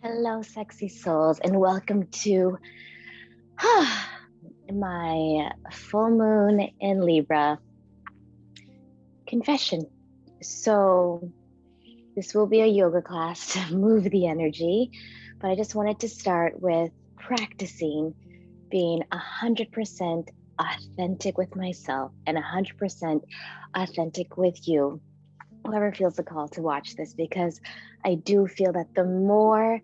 Hello, sexy souls, and welcome to my full moon in Libra confession. So, this will be a yoga class to move the energy, but I just wanted to start with practicing being 100% authentic with myself and 100% authentic with you, whoever feels the call to watch this, because I do feel that the more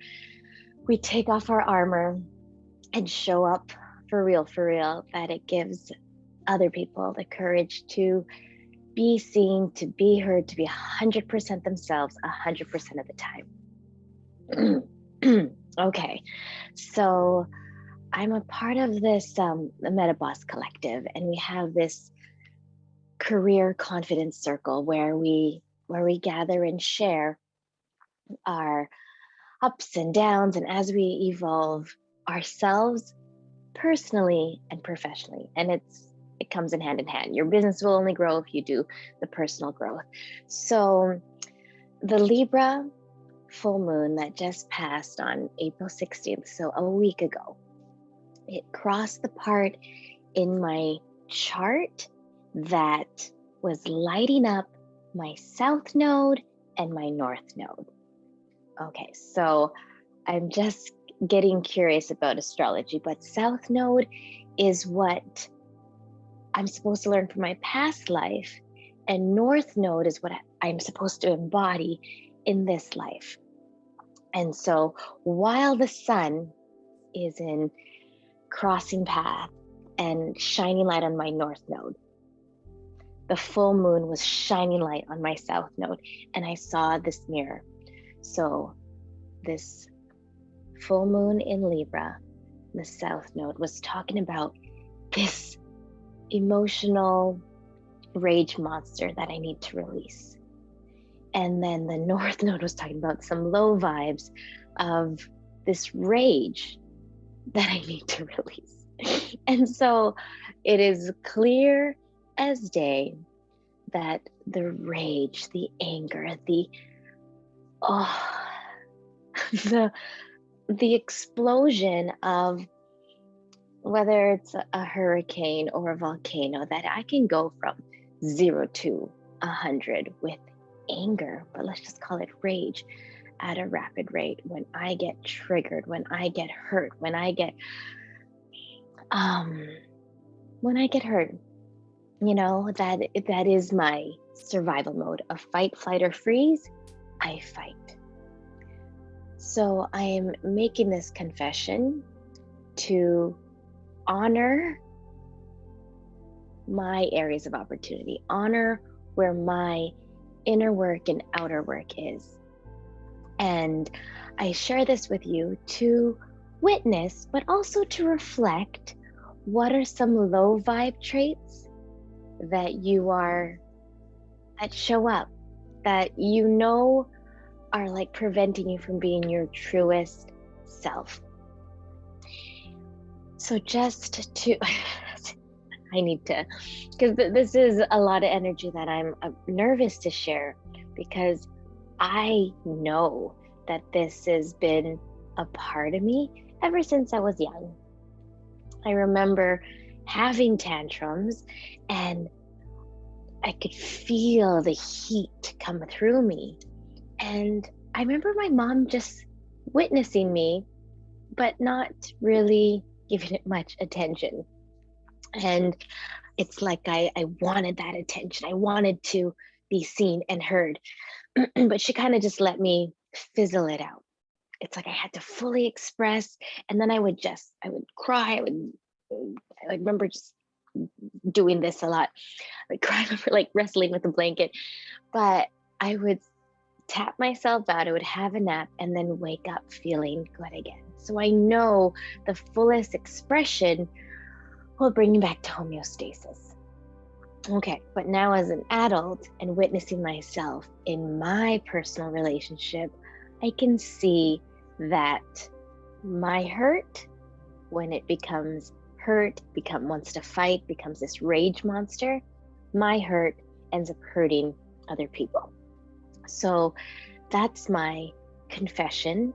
we take off our armor and show up for real, that it gives other people the courage to be seen, to be heard, to be 100% themselves 100% of the time. Okay, so I'm a part of this the MetaBoss Collective, and we have this career confidence circle where we gather and share our ups and downs, and as we evolve ourselves personally and professionally. And it comes in hand. Your business will only grow if you do the personal growth. So the Libra full moon that just passed on April 16th, so a week ago, it crossed the part in my chart that was lighting up my south node and my north node. Okay, so I'm just getting curious about astrology, but south node is what I'm supposed to learn from my past life, and north node is what I'm supposed to embody in this life. And so while the sun is in crossing path and shining light on my north node, the full moon was shining light on my south node, and I saw this mirror. So this full moon in Libra, the south node, was talking about this emotional rage monster that I need to release. And then the north node was talking about some low vibes of this rage that I need to release. And so it is clear as day that the rage, the anger, the explosion of whether it's a hurricane or a volcano, that I can go from 0 to 100 with anger, but let's just call it rage, at a rapid rate. When I get triggered, when I get hurt, when I get hurt, that is my survival mode of fight, flight, or freeze. I fight. So I am making this confession to honor my areas of opportunity, honor where my inner work and outer work is. And I share this with you to witness, but also to reflect what are some low vibe traits that show up, that are like preventing you from being your truest self. So just to, I need to, because this is a lot of energy that I'm nervous to share, because I know that this has been a part of me ever since I was young. I remember having tantrums and I could feel the heat come through me. And I remember my mom just witnessing me, but not really giving it much attention. And it's like I wanted that attention. I wanted to be seen and heard, but she kind of just let me fizzle it out. It's like I had to fully express, and then I would cry. I remember just doing this a lot. I would cry over like wrestling with a blanket, but I would tap myself out. I would have a nap and then wake up feeling good again. So I know the fullest expression will bring me back to homeostasis. Okay, but now as an adult and witnessing myself in my personal relationship, I can see that my hurt, when it becomes hurt, wants to fight, becomes this rage monster, my hurt ends up hurting other people. So that's my confession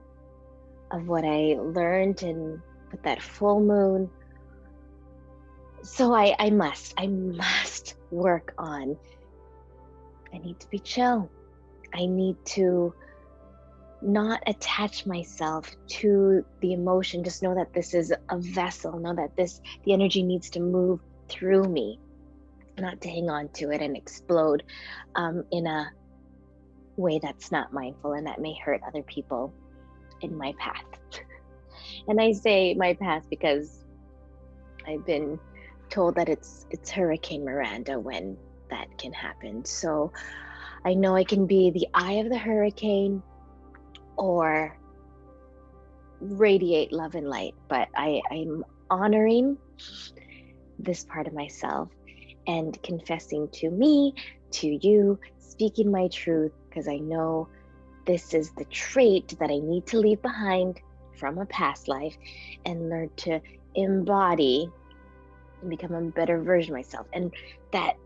of what I learned and with that full moon. So I must work on, I need to be chill. I need to not attach myself to the emotion. Just know that this is a vessel. Know that the energy needs to move through me, not to hang on to it and explode in a way that's not mindful and that may hurt other people in my path. And I say my path because I've been told that it's Hurricane Miranda when that can happen. So I know I can be the eye of the hurricane or radiate love and light, but I'm honoring this part of myself and confessing to me, to you, speaking my truth, because I know this is the trait that I need to leave behind from a past life and learn to embody and become a better version of myself. And that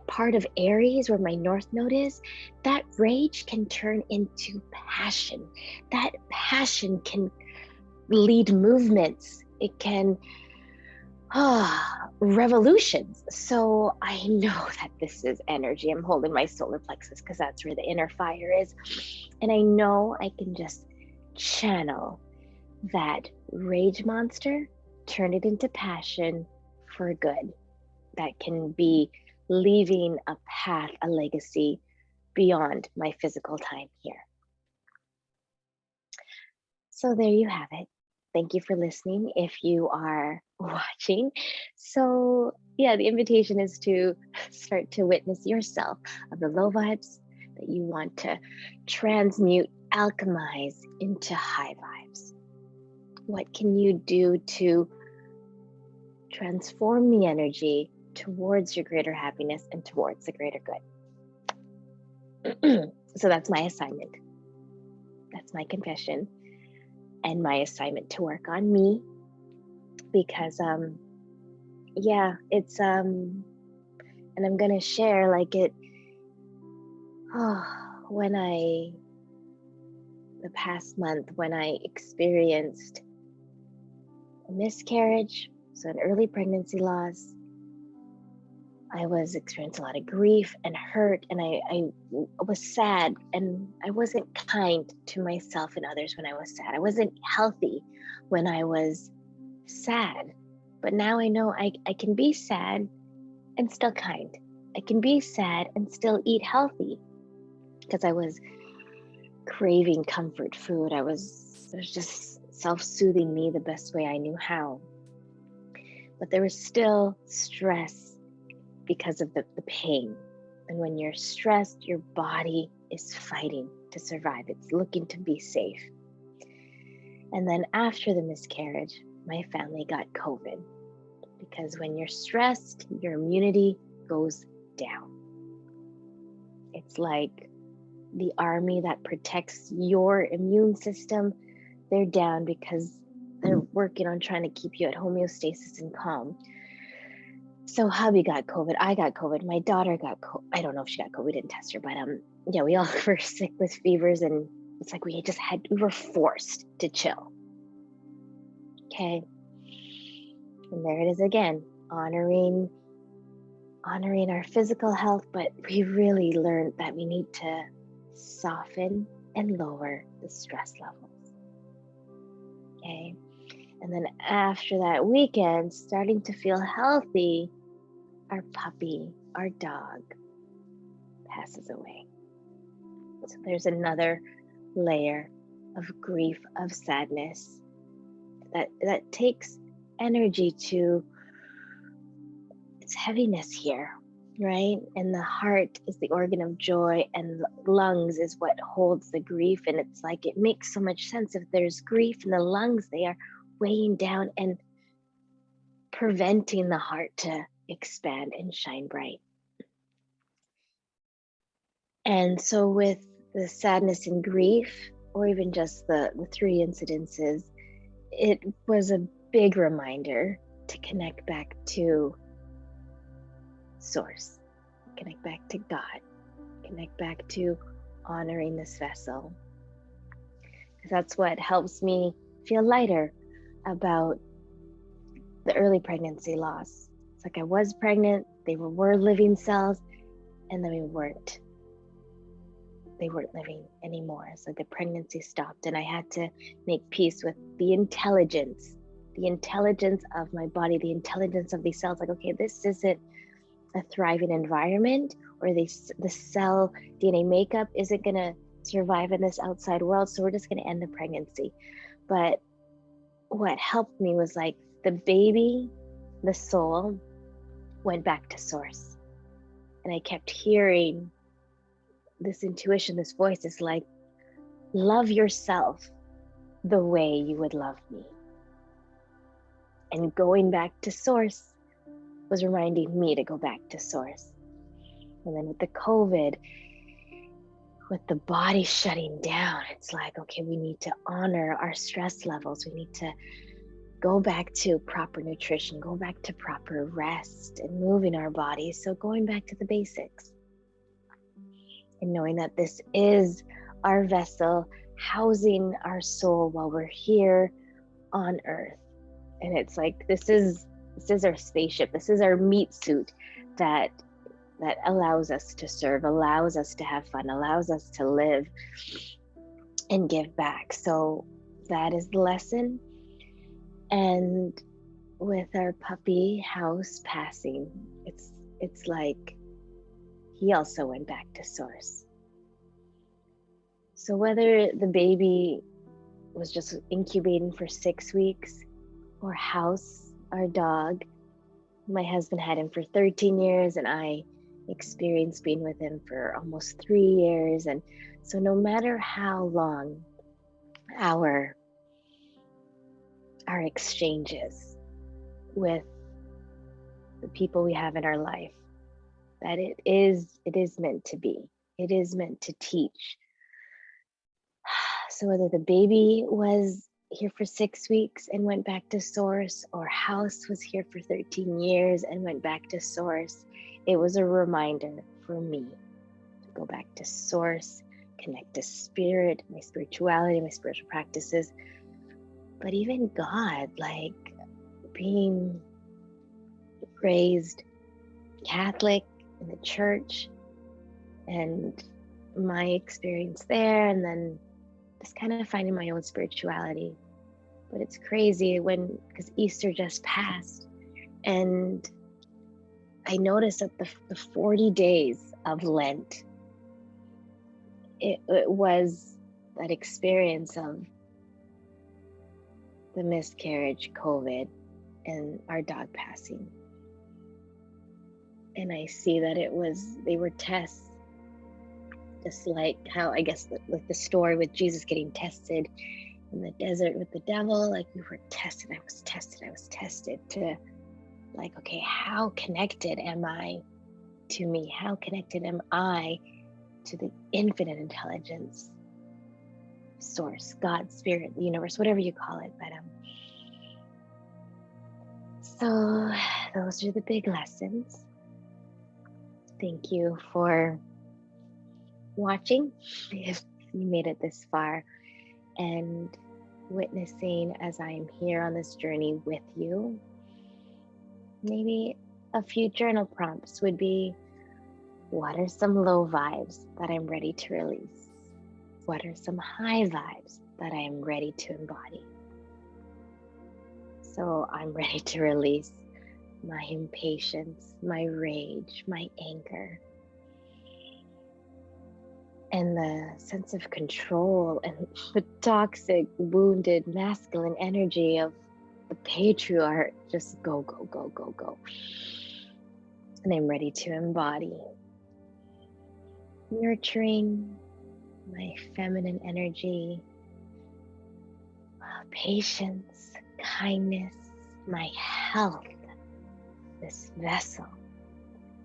part of Aries where my North Node is, that rage can turn into passion. That passion can lead movements. It can revolutions. So I know that this is energy. I'm holding my solar plexus because that's where the inner fire is. And I know I can just channel that rage monster, turn it into passion for good. That can be leaving a path, a legacy beyond my physical time here. So there you have it. Thank you for listening if you are watching. So yeah, the invitation is to start to witness yourself of the low vibes that you want to transmute, alchemize into high vibes. What can you do to transform the energy towards your greater happiness and towards the greater good? So that's my assignment. That's my confession and my assignment to work on me, because yeah, it's and I'm gonna share like it when the past month when I experienced a miscarriage, so an early pregnancy loss, I was experiencing a lot of grief and hurt, and I was sad, and I wasn't kind to myself and others when I was sad. I wasn't healthy when I was sad. But now I know I can be sad and still kind. I can be sad and still eat healthy, because I was craving comfort food. I was just self-soothing me the best way I knew how. But there was still stress because of the pain. And when you're stressed, your body is fighting to survive. It's looking to be safe. And then after the miscarriage, my family got COVID, because when you're stressed, your immunity goes down. It's like the army that protects your immune system, they're down because they're working on trying to keep you at homeostasis and calm. So hubby got COVID, I got COVID, my daughter got COVID. I don't know if she got COVID, we didn't test her, but yeah, we all were sick with fevers, and it's like we were forced to chill. Okay. And there it is again, honoring our physical health, but we really learned that we need to soften and lower the stress levels. Okay. And then after that weekend, starting to feel healthy, our puppy, our dog, passes away. So there's another layer of grief, of sadness that takes energy to, it's heaviness here, right? And the heart is the organ of joy, and the lungs is what holds the grief. And it's like, it makes so much sense. If there's grief in the lungs, they are weighing down and preventing the heart to expand and shine bright. And so with the sadness and grief, or even just the 3 incidences, it was a big reminder to connect back to source, connect back to God, connect back to honoring this vessel. Because that's what helps me feel lighter about the early pregnancy loss. It's like I was pregnant, they were living cells, and then they weren't living anymore. So the pregnancy stopped, and I had to make peace with the intelligence of my body, the intelligence of these cells. Like, okay, this isn't a thriving environment, or the cell DNA makeup isn't going to survive in this outside world. So we're just going to end the pregnancy. But what helped me was like the baby, the soul went back to source. And I kept hearing this intuition, this voice is like, love yourself the way you would love me. And going back to source was reminding me to go back to source. And then with the COVID, with the body shutting down, it's like, okay, we need to honor our stress levels. We need to go back to proper nutrition, go back to proper rest and moving our bodies. So going back to the basics and knowing that this is our vessel housing our soul while we're here on earth. And it's like, this is our spaceship. This is our meat suit that allows us to serve, allows us to have fun, allows us to live and give back. So that is the lesson. And with our puppy House passing, it's like he also went back to source. So whether the baby was just incubating for 6 weeks, or House, our dog, my husband had him for 13 years and I experienced being with him for almost 3 years. And so no matter how long our exchanges with the people we have in our life, that it is meant to be. It is meant to teach. So whether the baby was here for 6 weeks and went back to source, or House was here for 13 years and went back to source, it was a reminder for me to go back to source, connect to spirit, my spirituality, my spiritual practices, but even God, like being raised Catholic in the church and my experience there, and then just kind of finding my own spirituality. But it's crazy because Easter just passed, and I noticed that the 40 days of Lent, it was that experience of the miscarriage, COVID, and our dog passing. And I see that they were tests, just like how, I guess, with the story with Jesus getting tested in the desert with the devil, like we were tested. I was tested to like, okay, how connected am I to me? How connected am I to the infinite intelligence, source, God, spirit, the universe, whatever you call it. But so those are the big lessons. Thank you for watching, if you made it this far, and witnessing as I am here on this journey with you. Maybe a few journal prompts would be, what are some low vibes that I'm ready to release? What are some high vibes that I am ready to embody? So I'm ready to release my impatience, my rage, my anger, and the sense of control and the toxic, wounded, masculine energy of the patriarch. Just go, go, go, go, go. And I'm ready to embody nurturing, my feminine energy, patience, kindness, my health, this vessel,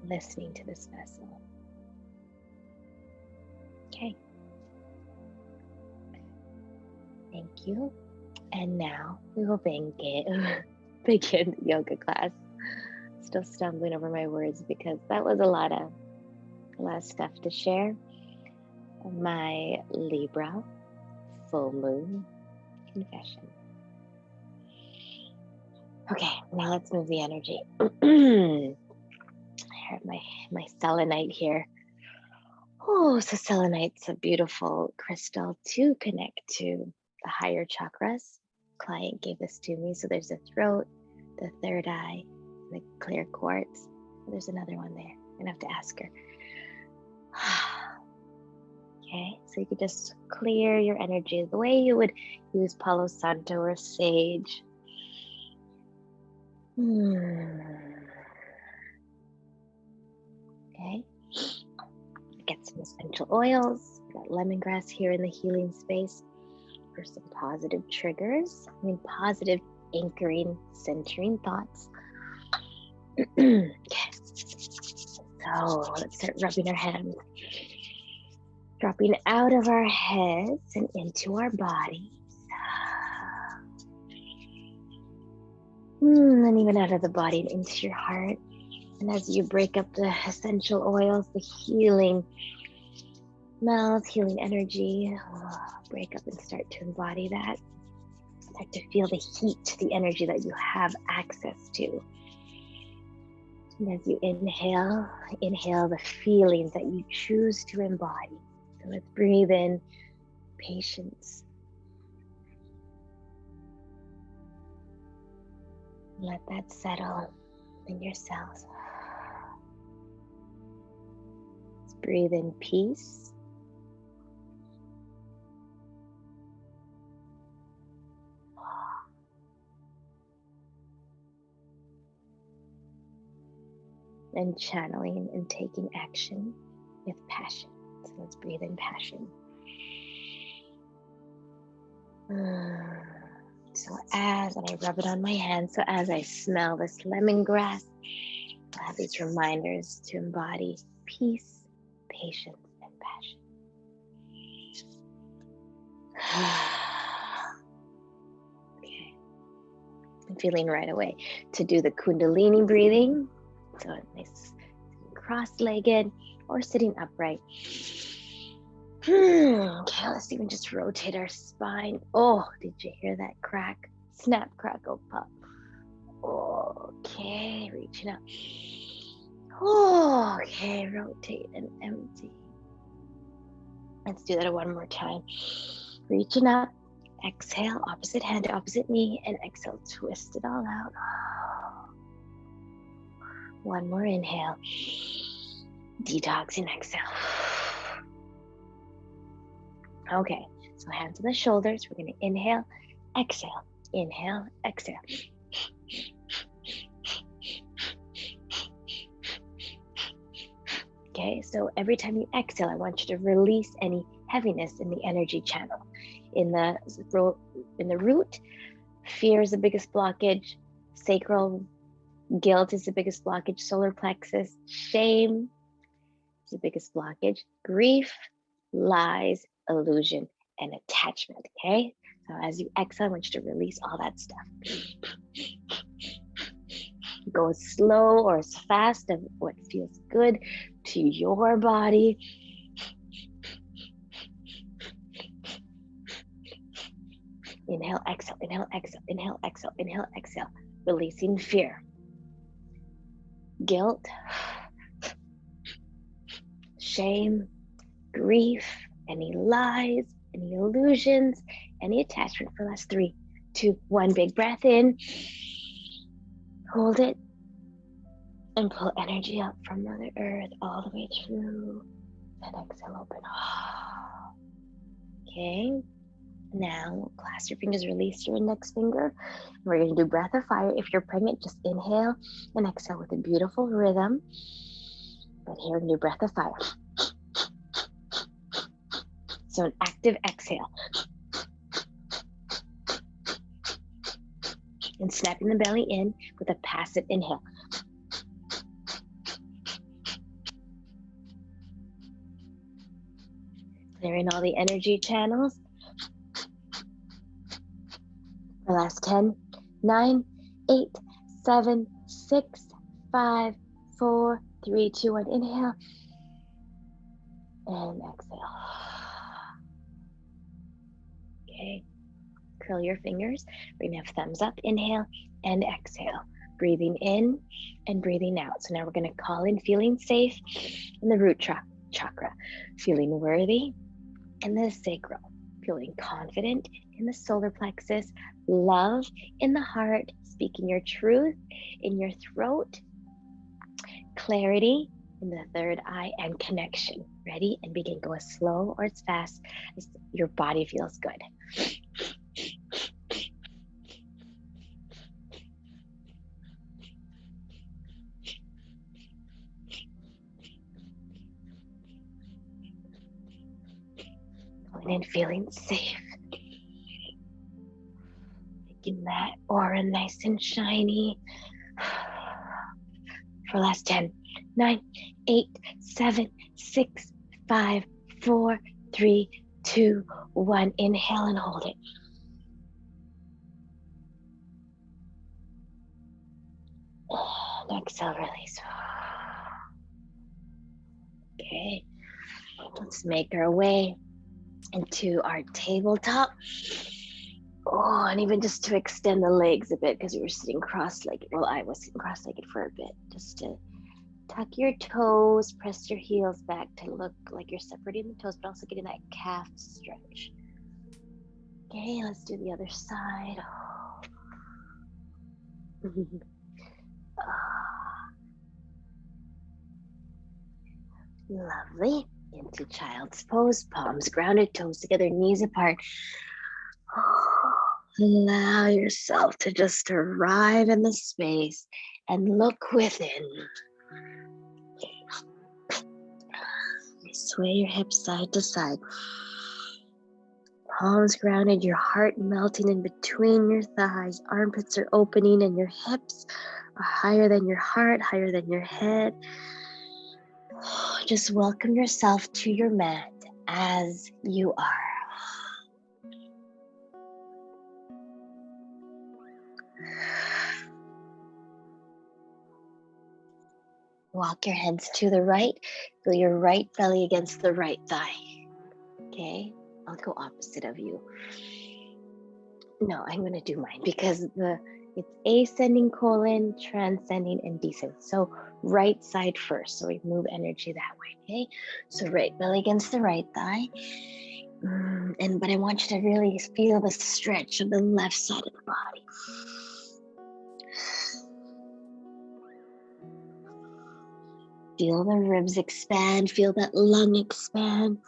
listening to this vessel. Okay. Thank you. And now we will begin the yoga class. Still stumbling over my words because that was a lot of stuff to share. My Libra full moon confession. Okay, now let's move the energy. I have my selenite here. Oh, so selenite's a beautiful crystal to connect to the higher chakras. Client gave this to me. So there's the throat, the third eye, the clear quartz. There's another one there. I'm gonna have to ask her. Okay, so you could just clear your energy the way you would use Palo Santo or sage. Okay, get some essential oils. Got lemongrass here in the healing space for some positive triggers. Positive anchoring, centering thoughts. Okay, so let's start rubbing our hands. Dropping out of our heads and into our bodies. And even out of the body and into your heart. And as you break up the essential oils, the healing smells, healing energy, break up and start to embody that. Start to feel the heat, the energy that you have access to. And as you inhale the feelings that you choose to embody. So let's breathe in patience. Let that settle in your cells. Let's breathe in peace. And channeling and taking action with passion. So let's breathe in passion. So as I rub it on my hand, so as I smell this lemongrass, I have these reminders to embody peace, patience, and passion. Okay. I'm feeling right away to do the Kundalini breathing. So nice, cross-legged or sitting upright. Okay, let's even just rotate our spine. Oh, did you hear that crack? Snap, crackle, pop. Okay, reaching up. Okay, rotate and empty. Let's do that one more time. Reaching up, exhale, opposite hand to opposite knee, and exhale, twist it all out. One more inhale. Detox and exhale. Okay, so hands on the shoulders. We're going to inhale, exhale, inhale, exhale. Okay, so every time you exhale, I want you to release any heaviness in the energy channel. In the root, fear is the biggest blockage. Sacral guilt is the biggest blockage. Solar plexus, shame is the biggest blockage. Grief, lies, illusion, and attachment. Okay, so as you exhale, I want you to release all that stuff. Go as slow or as fast as what feels good to your body. Inhale, exhale, inhale, exhale, inhale, exhale, inhale, exhale. Releasing fear, guilt, shame, grief, any lies, any illusions, any attachment for last 3, 2, 1. Big breath in. Hold it. And pull energy up from Mother Earth all the way through. And exhale, open. Okay. Now, clasp your fingers, release your index finger. We're going to do breath of fire. If you're pregnant, just inhale and exhale with a beautiful rhythm. But here, new breath of fire. So an active exhale. And snapping the belly in with a passive inhale. Clearing all the energy channels. The last 10, 9, 8, 7, 6, 5, 4, 3, 2, 1. Inhale. And exhale. Okay. curl your fingers. We're gonna have thumbs up, inhale and exhale. Breathing in and breathing out. So now we're gonna call in feeling safe in the root chakra, feeling worthy in the sacral, feeling confident in the solar plexus, love in the heart, speaking your truth in your throat, clarity in the third eye, and connection. Ready? And begin. Go as slow or as fast as your body feels good. Going in, feeling safe. Making that aura nice and shiny. For last 10, 9, 8, 7, 6, 5, 4, 3, 2, 1. Inhale and hold it. And exhale, release. Okay, let's make our way into our tabletop. Oh, and even just to extend the legs a bit, because we were sitting cross-legged. Well, I was sitting cross-legged for a bit. Just to tuck your toes, press your heels back to look like you're separating the toes, but also getting that calf stretch. Okay, let's do the other side. Lovely. Into child's pose, palms grounded, toes together, knees apart. Allow yourself to just arrive in the space and look within. Sway your hips side to side. Palms grounded, your heart melting in between your thighs. Armpits are opening and your hips are higher than your heart, higher than your head. Just welcome yourself to your mat as you are. Walk your hands to the right. Feel your right belly against the right thigh. Okay, I'll go opposite of you. No, I'm going to do mine because it's ascending colon, transcending, and descending. So right side first. So we move energy that way. Okay, so right belly against the right thigh. But I want you to really feel the stretch of the left side of the body. Feel the ribs expand, feel that lung expand.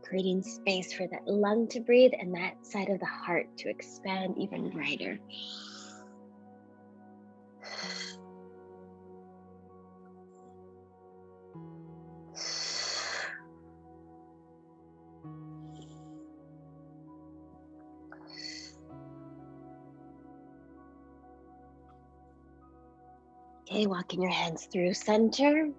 Creating space for that lung to breathe and that side of the heart to expand even brighter. Okay, walking your hands through center.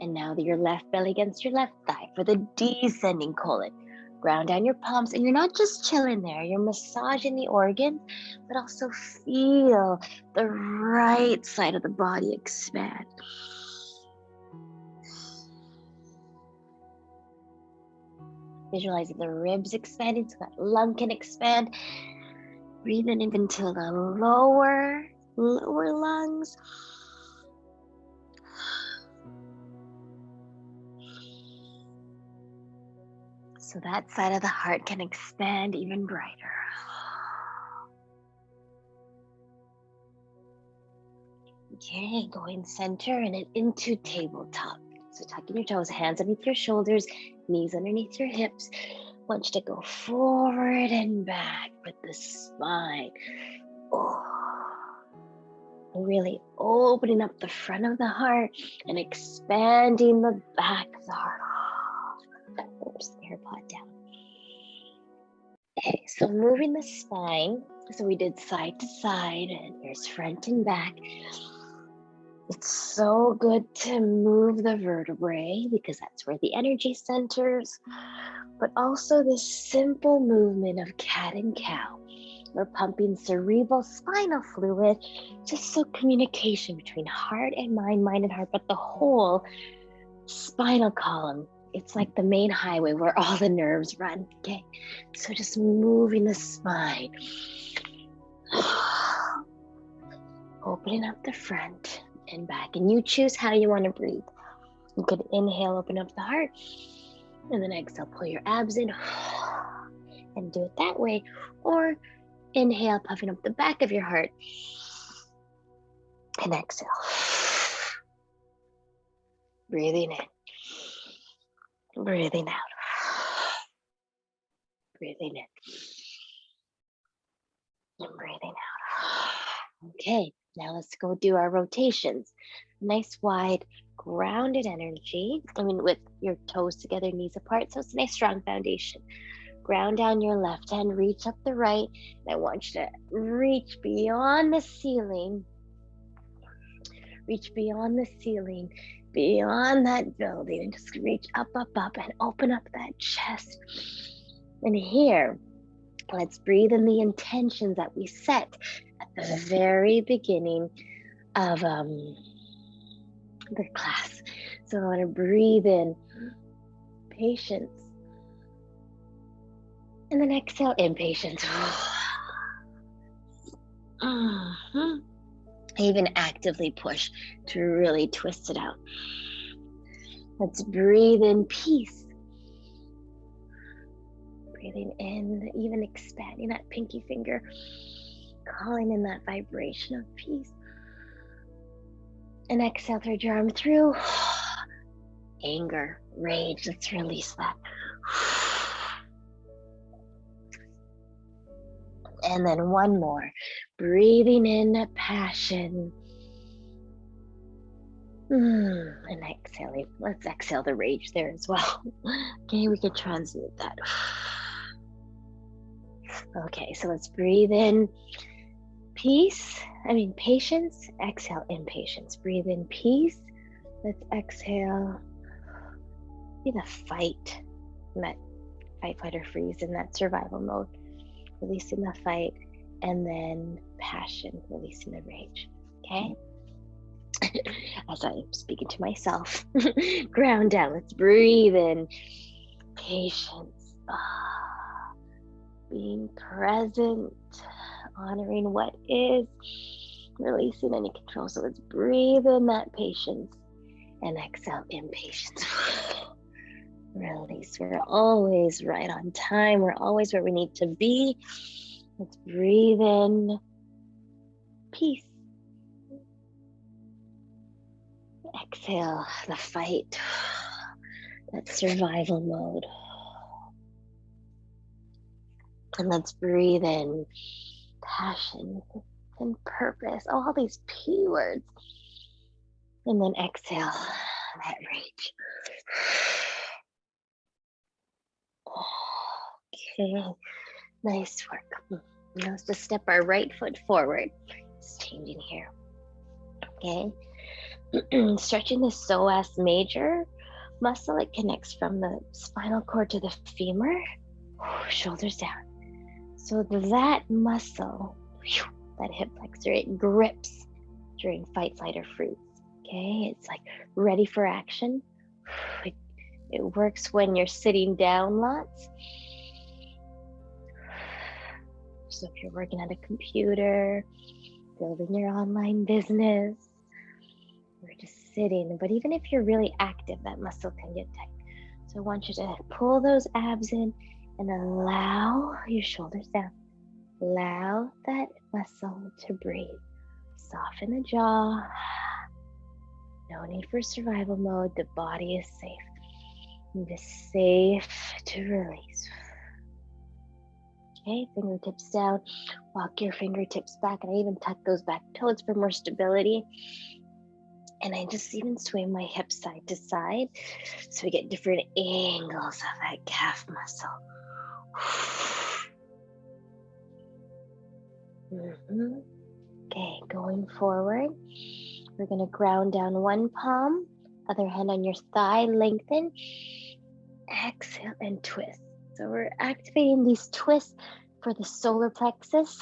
And now your left belly against your left thigh for the descending colon. Ground down your palms, and you're not just chilling there, you're massaging the organs, but also feel the right side of the body expand. Visualizing the ribs expanding so that lung can expand. Breathe in even to the lower lungs. So that side of the heart can expand even brighter. Okay, going center and into tabletop. So tucking your toes, hands underneath your shoulders, knees underneath your hips. I want you to go forward and back with the spine. Really opening up the front of the heart and expanding the back of the heart. Oops, the AirPod down. Okay, so moving the spine. So we did side to side, and here's front and back. It's so good to move the vertebrae because that's where the energy centers, but also this simple movement of cat and cow. We're pumping cerebral spinal fluid, just so communication between heart and mind and heart, but the whole spinal column it's like the main highway where all the nerves run, okay? So just moving the spine. Opening up the front and back. And you choose how you want to breathe. You could inhale, open up the heart. And then exhale, pull your abs in. And do it that way. Or inhale, puffing up the back of your heart. And exhale. Breathing in. Breathing out. Breathing in. And breathing out. Okay, now let's go do our rotations. Nice wide grounded energy. With your toes together, knees apart. So it's a nice strong foundation. Ground down your left hand, reach up the right. And I want you to reach beyond the ceiling. Reach beyond the ceiling, beyond that building, and just reach up, up, up, and open up that chest. And here, let's breathe in the intentions that we set at the very beginning of the class. So I want to breathe in patience. And then exhale, impatience. Even actively push to really twist it out. Let's breathe in peace. Breathing in, even expanding that pinky finger, calling in that vibration of peace. And exhale, thread your arm through. Anger, rage, let's release that. And then one more. Breathing in passion. And exhaling. Let's exhale the rage there as well. Okay, we can transmute that. Okay, so let's breathe in patience. Exhale, impatience. Breathe in peace. Let's exhale. Be the fight. That fight, flight, or freeze in that survival mode. Releasing the fight, and then passion, releasing the rage. Okay? As I'm speaking to myself. Ground down. Let's breathe in patience. Being present, honoring what is, releasing any control. So let's breathe in that patience and exhale impatience. Release. We're always right on time. We're always where we need to be. Let's breathe in peace. Exhale the fight, that survival mode. And let's breathe in passion and purpose. All these P words. And then exhale that rage. Okay, nice work. Now let's just step our right foot forward. It's changing here. Okay. Stretching the psoas major muscle. It connects from the spinal cord to the femur. Shoulders down. So that muscle, that hip flexor, it grips during fight, flight, or freeze. Okay, it's like ready for action. It works when you're sitting down lots. So if you're working at a computer, building your online business, or just sitting, but even if you're really active, that muscle can get tight. So I want you to pull those abs in and allow your shoulders down. Allow that muscle to breathe. Soften the jaw. No need for survival mode. The body is safe. It is safe to release. Okay, fingertips down. Walk your fingertips back, and I even tuck those back toes for more stability. And I just even swing my hips side to side so we get different angles of that calf muscle. Okay, going forward, we're going to ground down one palm, other hand on your thigh, lengthen, exhale, and twist. So we're activating these twists for the solar plexus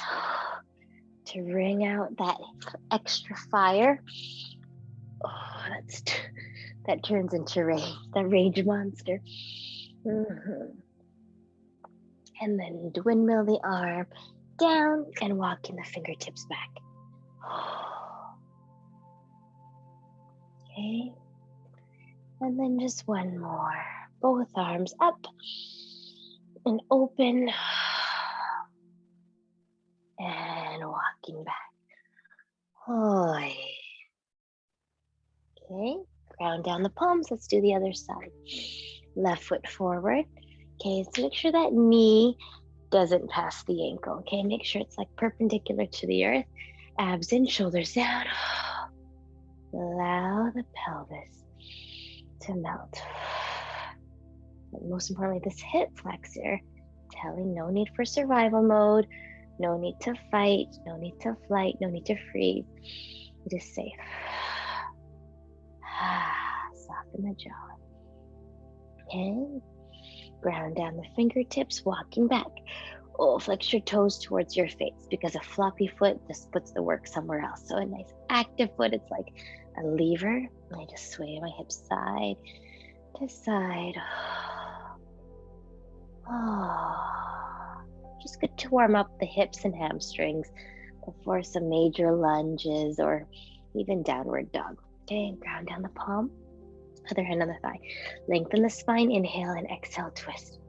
to bring out that extra fire. Oh, that turns into rage, the rage monster. And then windmill the arm down and walking the fingertips back. Okay. And then just one more. Both arms up and open. And walking back. Okay, ground down the palms. Let's do the other side. Left foot forward. Okay, so make sure that knee doesn't pass the ankle. Okay, make sure it's like perpendicular to the earth. Abs in, shoulders down. Allow the pelvis to melt. But most importantly, this hip flexor telling no need for survival mode, no need to fight, no need to flight, no need to freeze. It is safe. Soften the jaw. And ground down the fingertips, walking back. Oh, flex your toes towards your face, because a floppy foot just puts the work somewhere else. So a nice active foot, it's like a lever. And I just sway my hips side to side. Just good to warm up the hips and hamstrings before some major lunges or even downward dog. Okay, ground down the palm, other hand on the thigh. Lengthen the spine, inhale and exhale, twist.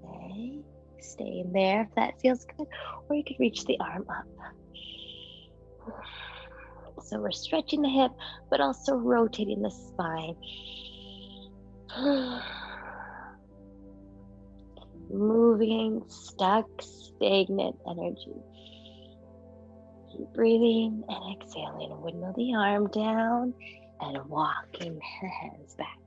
Okay, stay in there if that feels good, or you could reach the arm up. So we're stretching the hip, but also rotating the spine. Moving stuck, stagnant energy. Keep breathing and exhaling. Windmill the arm down and walking the hands back.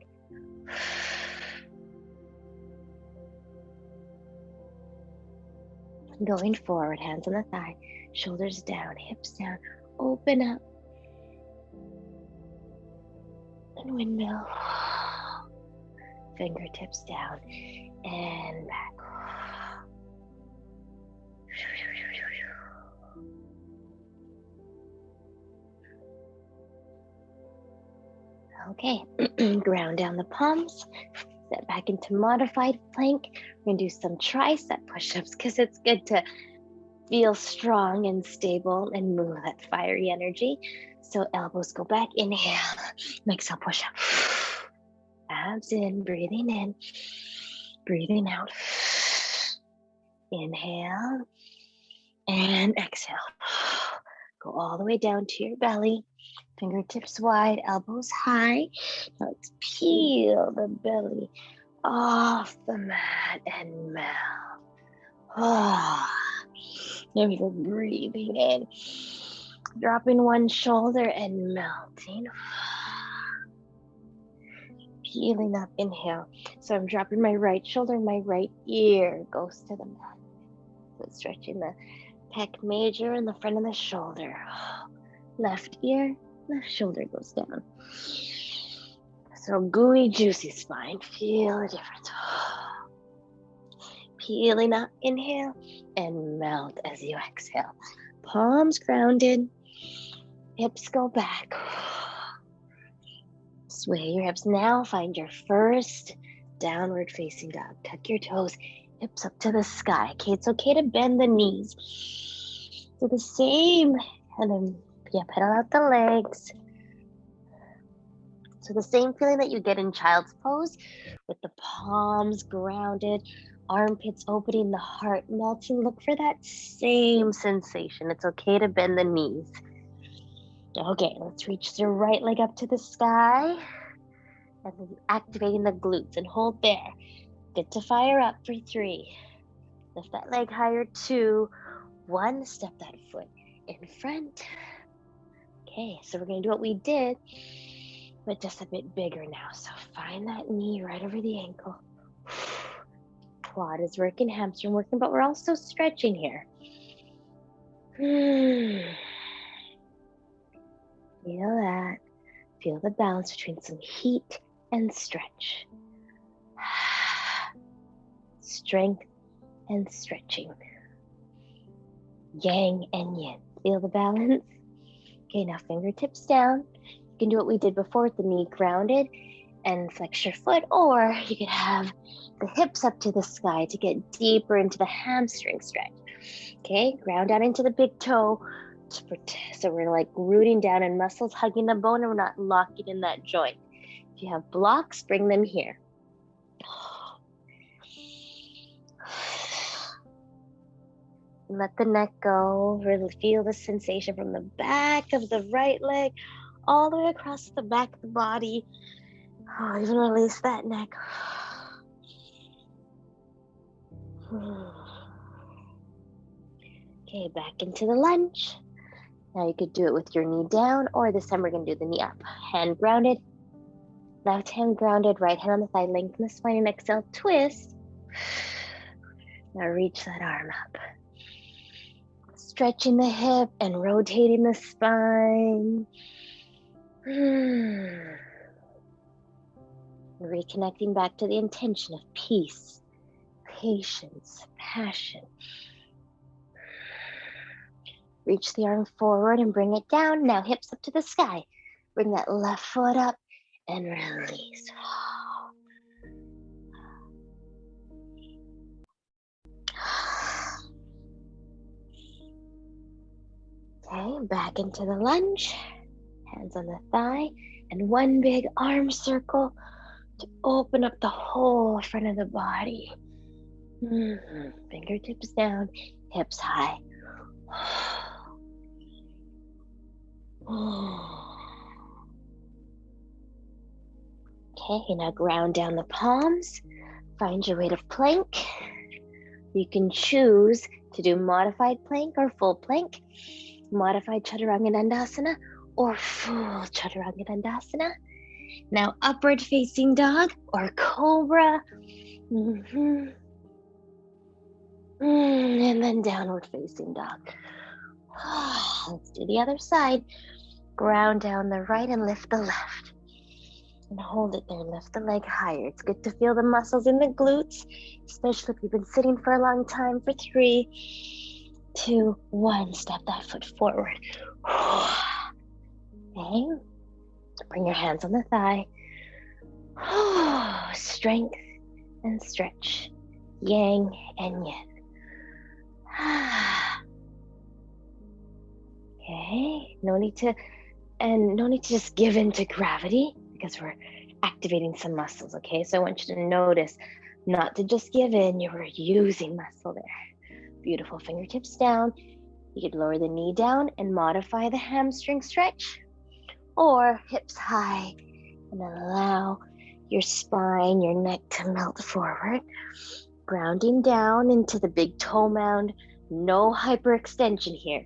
Going forward, hands on the thigh, shoulders down, hips down, open up. And windmill. Fingertips down and back. Okay, ground down the palms, step back into modified plank. We're gonna do some tricep push-ups because it's good to feel strong and stable and move that fiery energy. So elbows go back, inhale, exhale, push up. Abs in, breathing out. Inhale and exhale. Go all the way down to your belly. Fingertips wide, elbows high. Now let's peel the belly off the mat and melt. There we go, breathing in. Dropping one shoulder and melting. Peeling up, inhale. So I'm dropping my right shoulder, my right ear goes to the mat. So stretching the pec major in the front of the shoulder. Left ear, left shoulder goes down. So gooey, juicy spine. Feel the difference. Peeling up, inhale, and melt as you exhale. Palms grounded, hips go back. Sway your hips. Now find your first downward facing dog. Tuck your toes, hips up to the sky. Okay, it's okay to bend the knees. Do the same, and then pedal out the legs. So the same feeling that you get in child's pose, with the palms grounded, armpits opening, the heart melting. Look for that same sensation. It's okay to bend the knees. Okay, let's reach the right leg up to the sky. And then activating the glutes and hold there. Good to fire up for 3. Lift that leg higher, 2, 1. Step that foot in front. Okay, so we're gonna do what we did, but just a bit bigger now. So find that knee right over the ankle. Quad is working, hamstring working, but we're also stretching here. Feel that. Feel the balance between some heat and stretch. Strength and stretching. Yang and yin. Feel the balance? Okay, now fingertips down. You can do what we did before with the knee grounded and flex your foot, or you could have the hips up to the sky to get deeper into the hamstring stretch. Okay, ground down into the big toe. So we're like rooting down and muscles hugging the bone and we're not locking in that joint. If you have blocks, bring them here. Let the neck go. Really feel the sensation from the back of the right leg all the way across the back of the body. Oh, even release that neck. Okay, back into the lunge. Now you could do it with your knee down, or this time we're gonna do the knee up. Hand grounded, left hand grounded, right hand on the thigh, lengthen the spine and exhale, twist. Now reach that arm up. Stretching the hip and rotating the spine. Reconnecting back to the intention of peace, patience, passion. Reach the arm forward and bring it down. Now hips up to the sky. Bring that left foot up and release. Okay, back into the lunge. Hands on the thigh and one big arm circle to open up the whole front of the body. Fingertips down, hips high. Okay, now ground down the palms. Find your weight of plank. You can choose to do modified plank or full plank, modified Chaturanga Dandasana or full Chaturanga Dandasana. Now upward facing dog or cobra. And then downward facing dog. Let's do the other side. Ground down the right and lift the left. And hold it there, lift the leg higher. It's good to feel the muscles in the glutes, especially if you've been sitting for a long time. For 3, 2, 1, step that foot forward. Okay, bring your hands on the thigh. Strength and stretch, yang and yin. Okay, no need to just give in to gravity because we're activating some muscles, okay? So I want you to notice not to just give in, you were using muscle there. Beautiful, fingertips down. You could lower the knee down and modify the hamstring stretch, or hips high and allow your spine, your neck to melt forward. Grounding down into the big toe mound, no hyperextension here.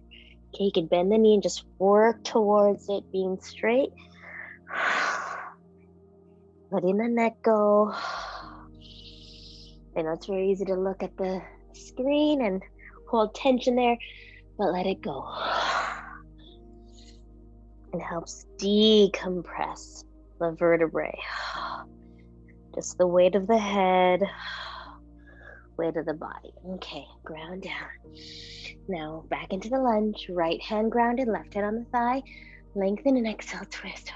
Okay, you can bend the knee and just work towards it being straight. Letting the neck go. I know it's very easy to look at the screen and hold tension there, but let it go. It helps decompress the vertebrae. Just the weight of the head, weight of the body. Okay, ground down. Now back into the lunge, right hand grounded, left hand on the thigh. Lengthen and exhale, twist.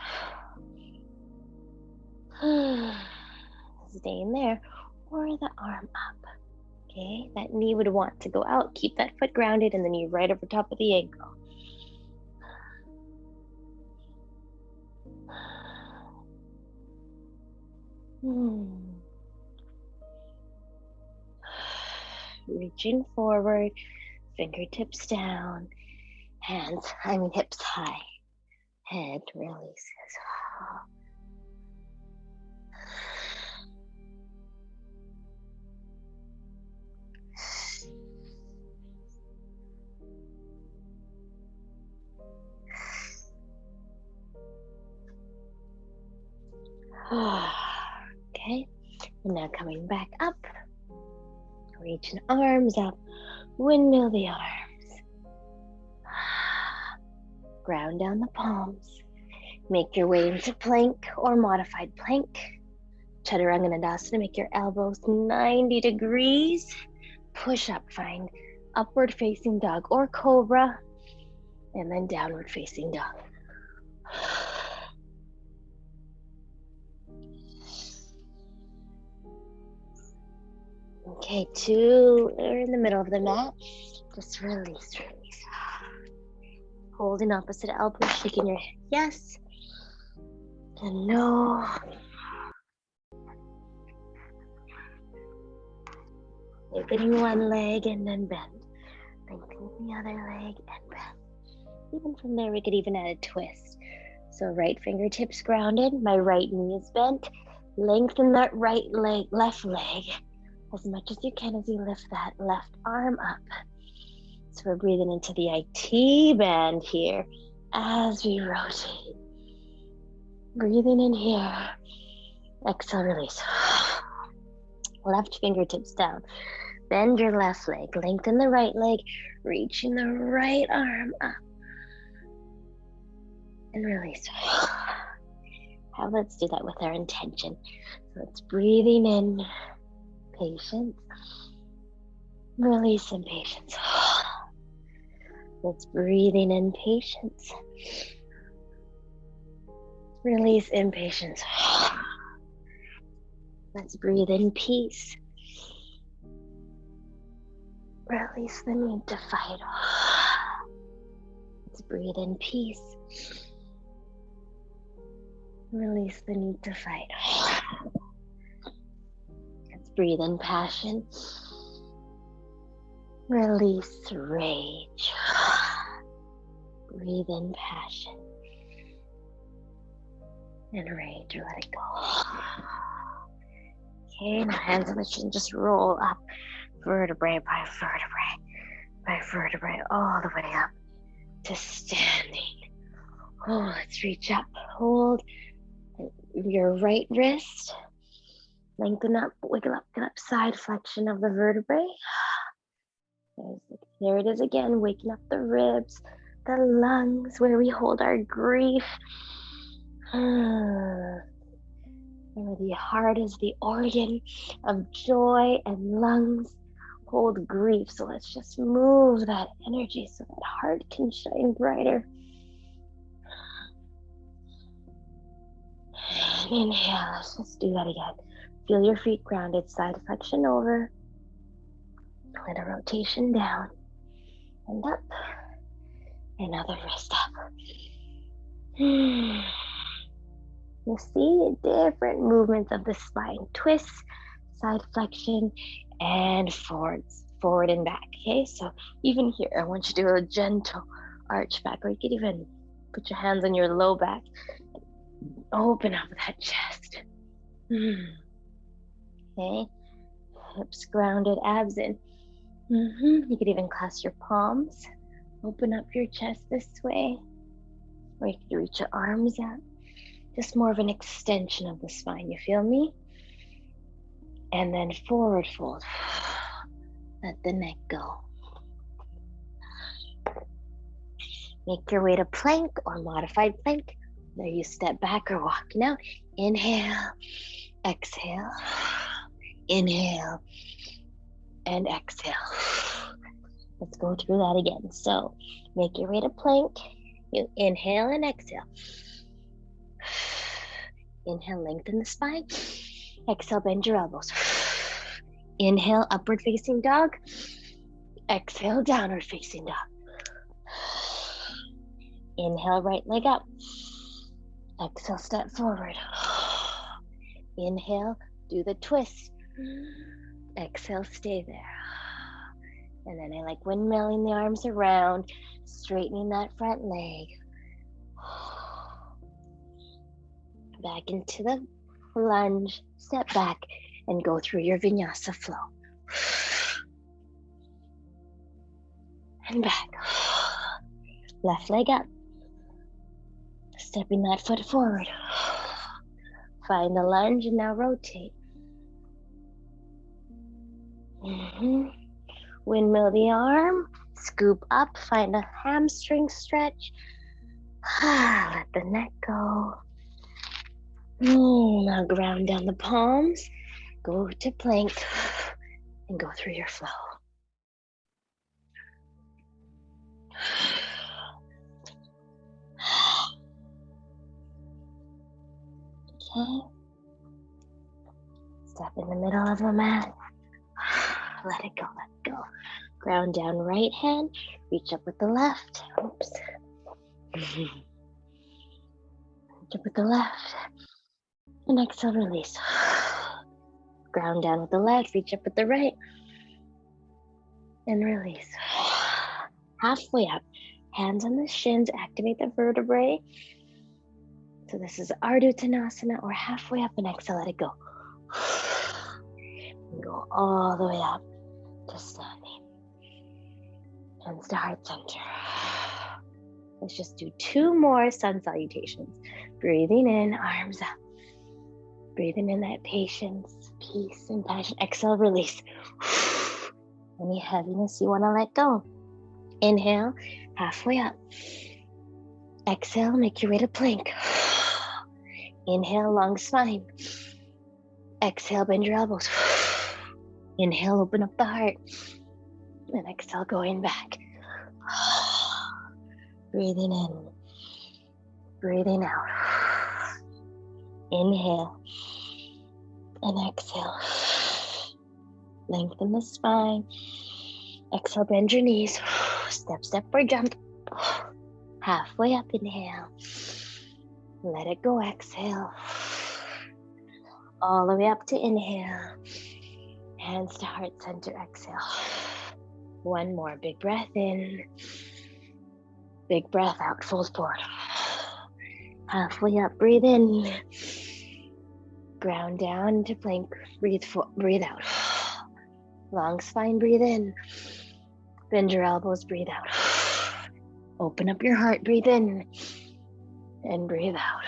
Staying there, or the arm up. Okay, that knee would want to go out. Keep that foot grounded and the knee right over top of the ankle. Reaching forward, fingertips down, hips high, head releases. Okay, and now coming back up, reaching arms up, windmill the arms. Ground down the palms. Make your way into plank or modified plank. Chaturanga Dandasana, make your elbows 90 degrees. Push up, find upward facing dog or cobra. And then downward facing dog. Okay, two are in the middle of the mat. Just release, release. Holding opposite elbow, shaking your head. Yes. And no. Opening one leg and then bend. Lengthening the other leg and bend. Even from there, we could even add a twist. So right fingertips grounded, my right knee is bent. Lengthen that right leg, left leg as much as you can as you lift that left arm up. So we're breathing into the IT band here as we rotate. Breathing in here. Exhale, release. Left fingertips down. Bend your left leg. Lengthen the right leg. Reaching the right arm up. And release. Now let's do that with our intention. So it's breathing in patience. Release impatience. Let's breathing in patience. Release impatience. Let's breathe in peace. Release the need to fight. Let's breathe in peace. Release the need to fight. Let's breathe in passion. Release rage. Breathe in passion. And rage, let it go. Okay, now hands on the chin, just roll up vertebrae by vertebrae by vertebrae all the way up to standing. Oh, let's reach up, hold your right wrist, lengthen up, wiggle up, get up, side flexion of the vertebrae. There it is again, waking up the ribs, the lungs, where we hold our grief. Remember, the heart is the organ of joy and lungs hold grief. So let's just move that energy so that heart can shine brighter. Inhale, let's just do that again. Feel your feet grounded, side flexion over. Let a rotation down and up. Another wrist up. You see different movements of the spine. Twists, side flexion, and forward and back. Okay, so even here, I want you to do a gentle arch back, or you could even put your hands on your low back. Open up that chest. Okay, hips grounded, abs in. You could even clasp your palms. Open up your chest this way, or you could reach your arms out. Just more of an extension of the spine, you feel me? And then forward fold. Let the neck go. Make your way to plank or modified plank. There you step back or walk. Now, inhale, exhale, inhale, and exhale. Let's go through that again. So, make your way to plank. You inhale and exhale. Inhale, lengthen the spine. Exhale, bend your elbows. Inhale, upward facing dog. Exhale, downward facing dog. Inhale, right leg up. Exhale, step forward. Inhale, do the twist. Exhale, stay there. And then I like windmilling the arms around, straightening that front leg. Back into the lunge, step back, and go through your vinyasa flow. And back. Left leg up. Stepping that foot forward. Find the lunge and now rotate. Windmill the arm, scoop up, find a hamstring stretch. Let the neck go. Now ground down the palms, go to plank, and go through your flow. Okay. Step in the middle of the mat. Let it go, let it go. Ground down right hand, reach up with the left. Oops. Reach up with the left. And exhale, release. Ground down with the left, reach up with the right. And release. Halfway up. Hands on the shins, activate the vertebrae. So this is Ardha Uttanasana, or halfway up and exhale, let it go. Go all the way up to standing. Hands to heart center. Let's just do 2 more sun salutations. Breathing in, arms up. Breathing in that patience, peace, and passion. Exhale, release. Any heaviness you want to let go. Inhale, halfway up. Exhale, make your way to plank. Inhale, long spine. Exhale, bend your elbows. Inhale, open up the heart. And exhale, going back. Breathing in. Breathing out. Inhale. And exhale. Lengthen the spine. Exhale, bend your knees. Step, step, or jump. Halfway up, inhale. Let it go, exhale. All the way up to inhale. Hands to heart center, exhale. One more, big breath in. Big breath out, fold forward. Halfway up, breathe in. Ground down to plank, breathe out. Long spine, breathe in. Bend your elbows, breathe out. Open up your heart, breathe in. And breathe out.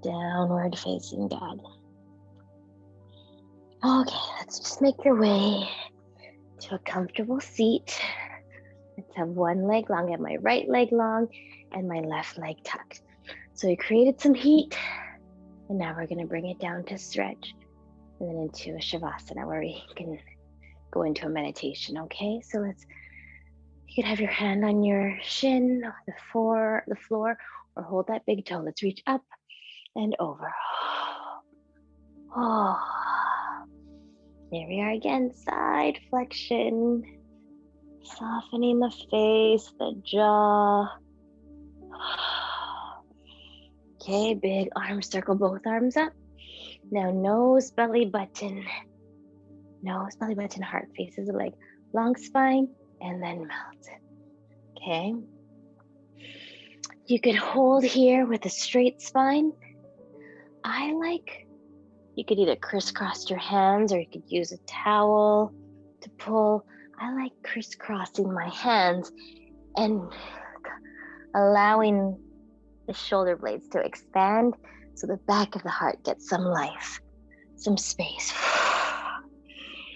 Downward facing dog. Okay, let's just make your way to a comfortable seat. Let's have one leg long, I have my right leg long and my left leg tucked. So we created some heat, and now we're gonna bring it down to stretch and then into a Shavasana where we can go into a meditation, okay? So you could have your hand on your shin, the floor, or hold that big toe. Let's reach up and over. Oh, there we are again, side flexion. Softening the face, the jaw. Okay, big arm circle, both arms up. Now nose, belly button. Nose, belly button, heart faces the leg. Long spine, and then melt. Okay. You could hold here with a straight spine. You could either crisscross your hands or you could use a towel to pull. I like crisscrossing my hands and allowing the shoulder blades to expand so the back of the heart gets some life, some space.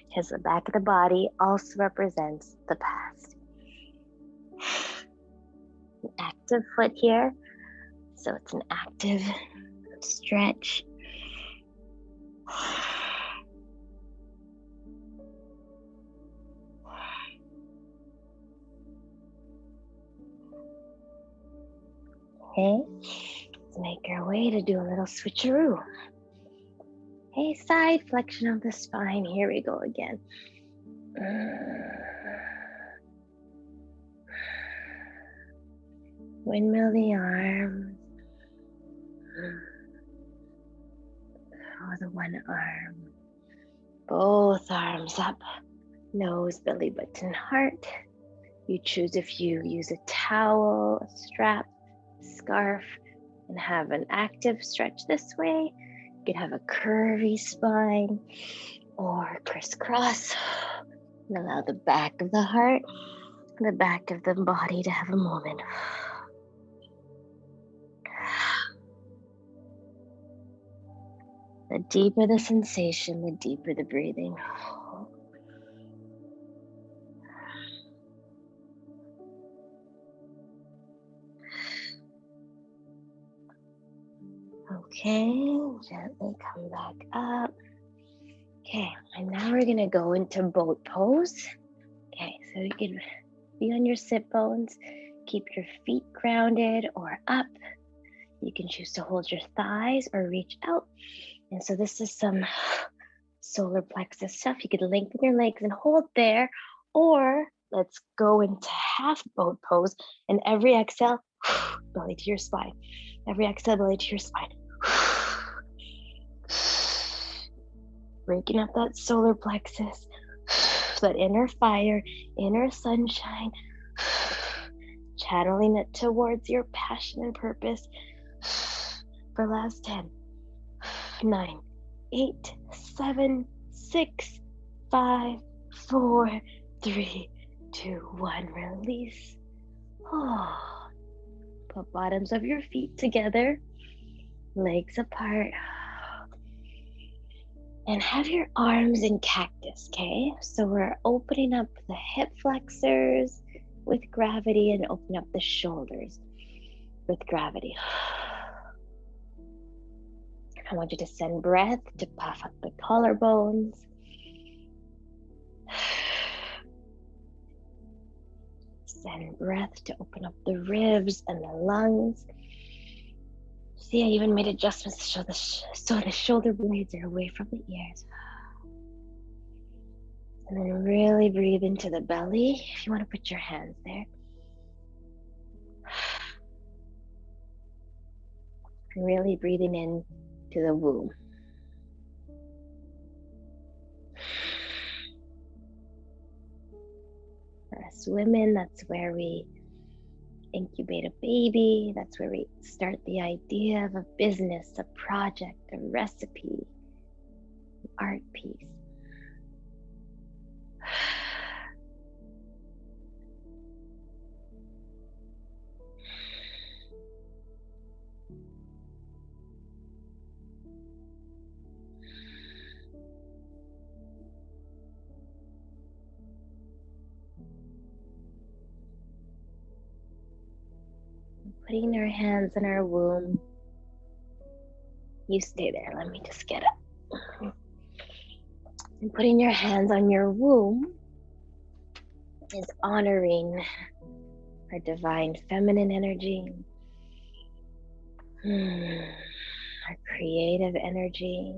Because the back of the body also represents the past. An active foot here, so it's an active stretch. Okay, let's make our way to do a little switcheroo. Okay, side flexion of the spine. Here we go again. Windmill the arms. Oh, the one arm. Both arms up. Nose, belly button, heart. You choose if you use a towel, a strap, scarf, and have an active stretch this way. You could have a curvy spine or crisscross and allow the back of the heart, the back of the body to have a moment. The deeper the sensation, the deeper the breathing. Okay, gently come back up. Okay, and now we're gonna go into boat pose. Okay, so you can be on your sit bones, keep your feet grounded or up. You can choose to hold your thighs or reach out. And so this is some solar plexus stuff. You could lengthen your legs and hold there, or let's go into half boat pose. And every exhale, belly to your spine. Every exhale, belly to your spine. Breaking up that solar plexus, that inner fire, inner sunshine, channeling it towards your passion and purpose. For last 10, 9, 8, 7, 6, 5, 4, 3, 2, 1. Release. Oh. Put bottoms of your feet together, legs apart. And have your arms in cactus, okay? So we're opening up the hip flexors with gravity and open up the shoulders with gravity. I want you to send breath to puff up the collarbones. Send breath to open up the ribs and the lungs. See, I even made adjustments so the shoulder blades are away from the ears. And then really breathe into the belly. If you want to put your hands there. And really breathing in to the womb. For us women, that's where we incubate a baby. That's where we start the idea of a business, a project, a recipe, an art piece. Putting our hands in our womb. You stay there. Let me just get up. And putting your hands on your womb is honoring our divine feminine energy, our creative energy,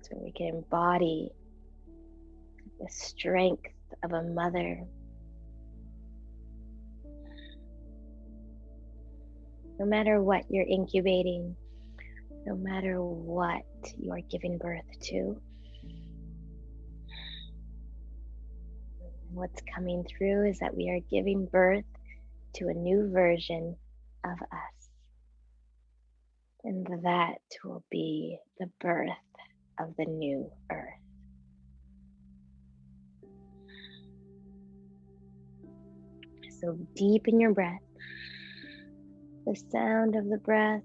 so we can embody the strength of a mother. No matter what you're incubating, no matter what you are giving birth to, what's coming through is that we are giving birth to a new version of us. And that will be the birth of the new earth. So deepen your breath. The sound of the breath,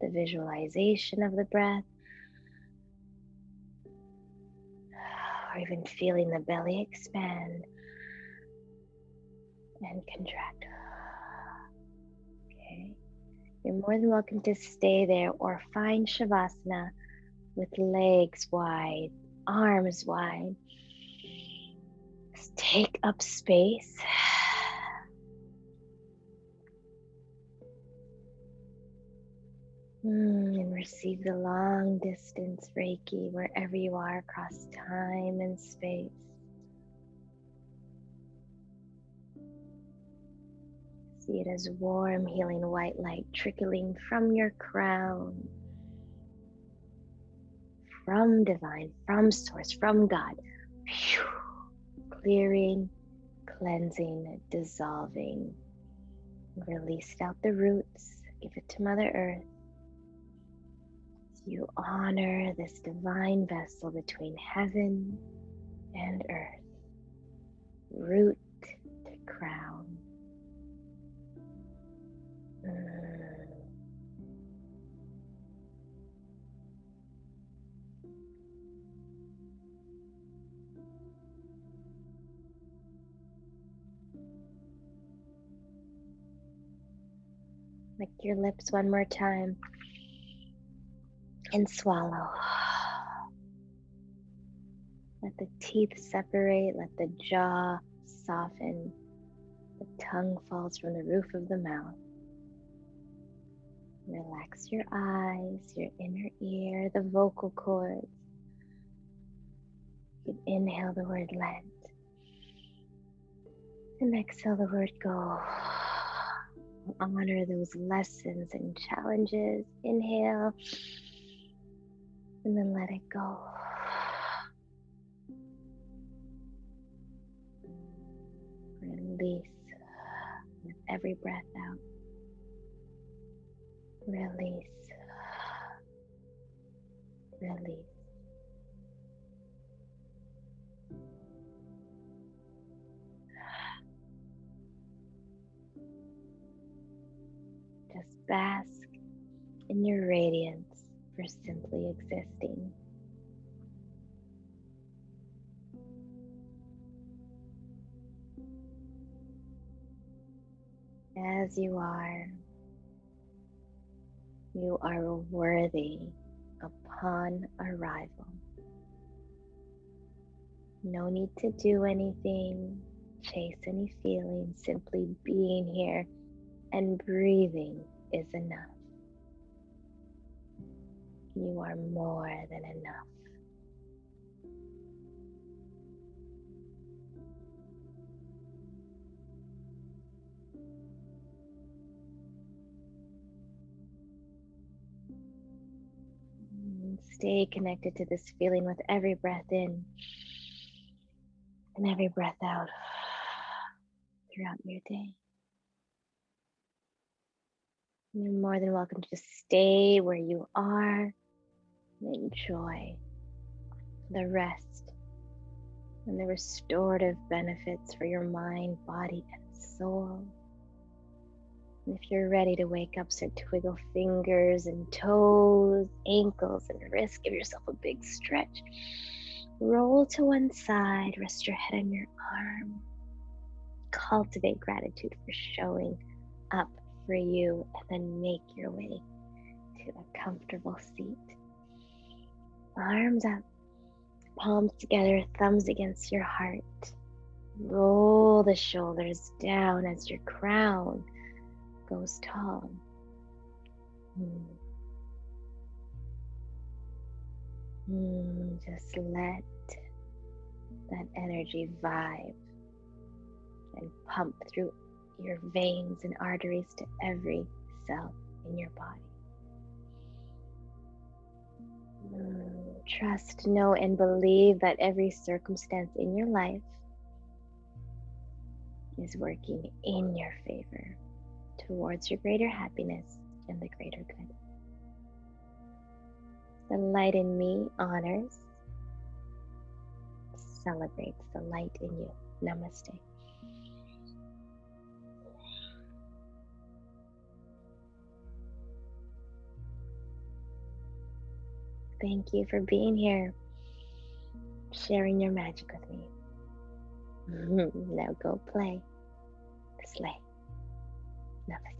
the visualization of the breath, or even feeling the belly expand and contract. Okay. You're more than welcome to stay there or find Shavasana with legs wide, arms wide. Just take up space. And receive the long distance Reiki wherever you are across time and space. See it as warm, healing white light trickling from your crown, from divine, from source, from God. Clearing, cleansing, dissolving. Release out the roots. Give it to Mother Earth. You honor this divine vessel between heaven and earth, root to crown. Lick your lips one more time. And swallow. Let the teeth separate, let the jaw soften, the tongue falls from the roof of the mouth. Relax your eyes, your inner ear, the vocal cords. You can inhale the word let and exhale the word go. Honor those lessons and challenges. Inhale and then let it go. Release with every breath out. Release. Release. Just bask in your radiance for simply existing. As you are worthy upon arrival. No need to do anything, chase any feelings, simply being here and breathing is enough. You are more than enough. Stay connected to this feeling with every breath in and every breath out throughout your day. You're more than welcome to just stay where you are and enjoy the rest and the restorative benefits for your mind, body, and soul. And if you're ready to wake up, so twiggle fingers and toes, ankles, and wrists. Give yourself a big stretch. Roll to one side, rest your head on your arm. Cultivate gratitude for showing up for you, and then make your way to a comfortable seat. Arms up, palms together, thumbs against your heart. Roll the shoulders down as your crown goes tall. Just let that energy vibe and pump through your veins and arteries to every cell in your body. Trust, know, and believe that every circumstance in your life is working in your favor towards your greater happiness and the greater good. The light in me honors, celebrates the light in you. Namaste. Thank you for being here, sharing your magic with me. Now go play, slay. Namaste.